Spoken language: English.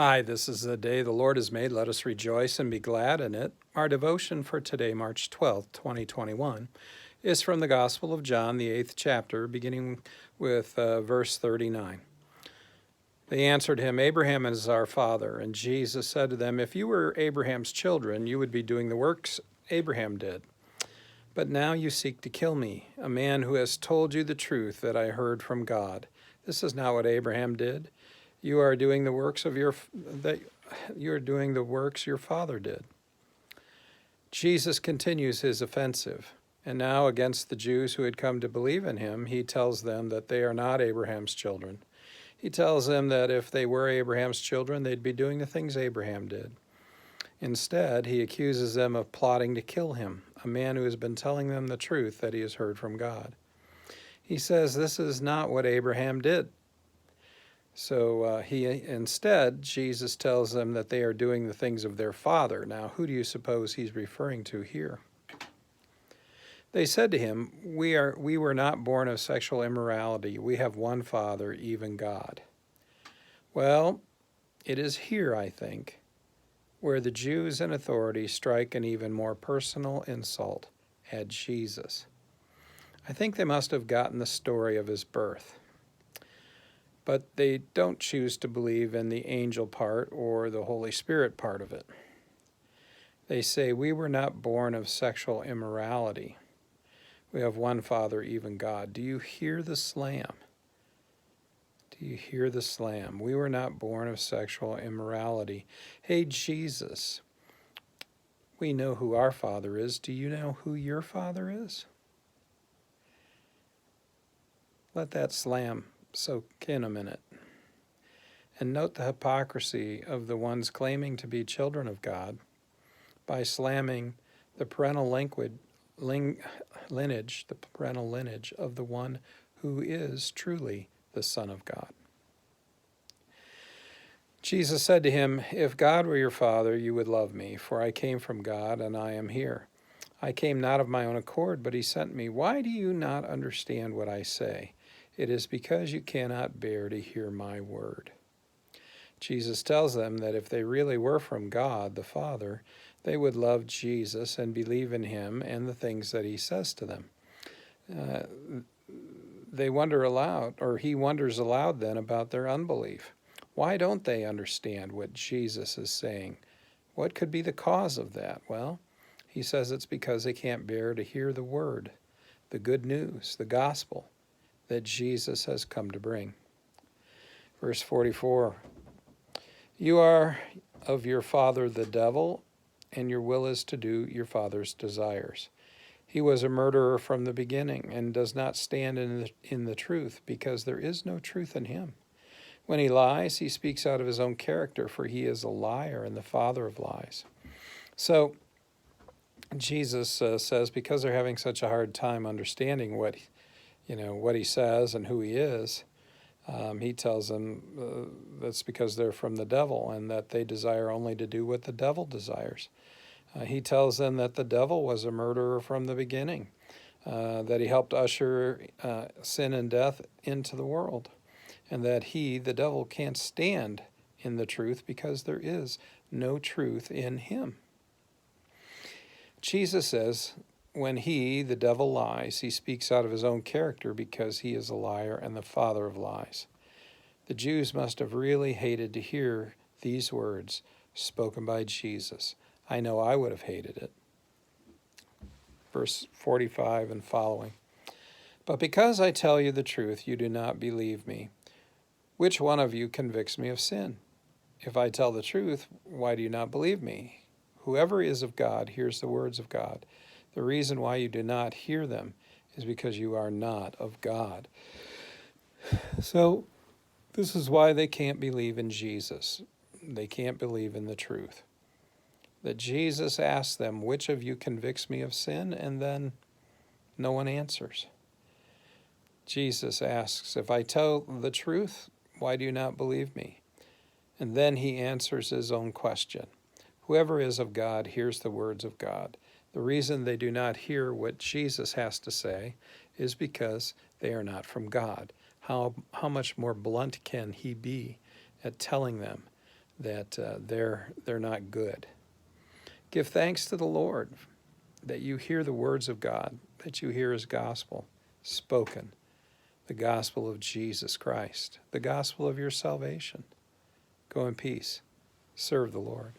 Hi, this is the day the Lord has made. Let us rejoice and be glad in it. Our devotion for today, March 12th, 2021, is from the Gospel of John, the 8th chapter, beginning with verse 39. They answered him, Abraham is our father. And Jesus said to them, If you were Abraham's children, you would be doing the works Abraham did. But now you seek to kill me, a man who has told you the truth that I heard from God. This is not what Abraham did. You are doing the works your father did. Jesus continues his offensive, and now against the Jews who had come to believe in him, he tells them that they are not Abraham's children. He tells them that if they were Abraham's children, they'd be doing the things Abraham did. Instead, he accuses them of plotting to kill him, a man who has been telling them the truth that he has heard from God. He says this is not what Abraham did. So Jesus tells them that they are doing the things of their father. Now, who do you suppose he's referring to here? They said to him, we were not born of sexual immorality. We have one Father, even God. Well, it is here, I think, where the Jews in authority strike an even more personal insult at Jesus. I think they must have gotten the story of his birth. But they don't choose to believe in the angel part or the Holy Spirit part of it. They say, we were not born of sexual immorality. We have one Father, even God. Do you hear the slam? Do you hear the slam? We were not born of sexual immorality. Hey, Jesus, we know who our Father is. Do you know who your Father is? Let that slam soak in a minute. And note the hypocrisy of the ones claiming to be children of God by slamming the parental lineage of the one who is truly the Son of God. Jesus said to him, If God were your Father, you would love me, for I came from God and I am here. I came not of my own accord, but he sent me. Why do you not understand what I say? It is because you cannot bear to hear my word. Jesus tells them that if they really were from God, the Father, they would love Jesus and believe in him and the things that he says to them. He wonders aloud then about their unbelief. Why don't they understand what Jesus is saying? What could be the cause of that? Well, he says it's because they can't bear to hear the word, the good news, the gospel that Jesus has come to bring. Verse 44, you are of your father the devil, and your will is to do your father's desires. He was a murderer from the beginning and does not stand in the truth, because there is no truth in him. When he lies, he speaks out of his own character, for he is a liar and the father of lies. So Jesus says because they're having such a hard time understanding what he says and who he is, he tells them that's because they're from the devil and that they desire only to do what the devil desires. He tells them that the devil was a murderer from the beginning, that he helped usher sin and death into the world, and that he, the devil, can't stand in the truth because there is no truth in him. Jesus says, when he, the devil, lies, he speaks out of his own character because he is a liar and the father of lies. The Jews must have really hated to hear these words spoken by Jesus. I know I would have hated it. Verse 45 and following. But because I tell you the truth, you do not believe me. Which one of you convicts me of sin? If I tell the truth, why do you not believe me? Whoever is of God hears the words of God. The reason why you do not hear them is because you are not of God. So this is why they can't believe in Jesus. They can't believe in the truth. That Jesus asks them, which of you convicts me of sin? And then no one answers. Jesus asks, if I tell the truth, why do you not believe me? And then he answers his own question. Whoever is of God hears the words of God. The reason they do not hear what Jesus has to say is because they are not from God. How much more blunt can he be at telling them that they're not good. Give thanks to the Lord that you hear the words of God, that you hear his gospel spoken, the gospel of Jesus Christ, the gospel of your salvation. Go in peace. Serve the Lord.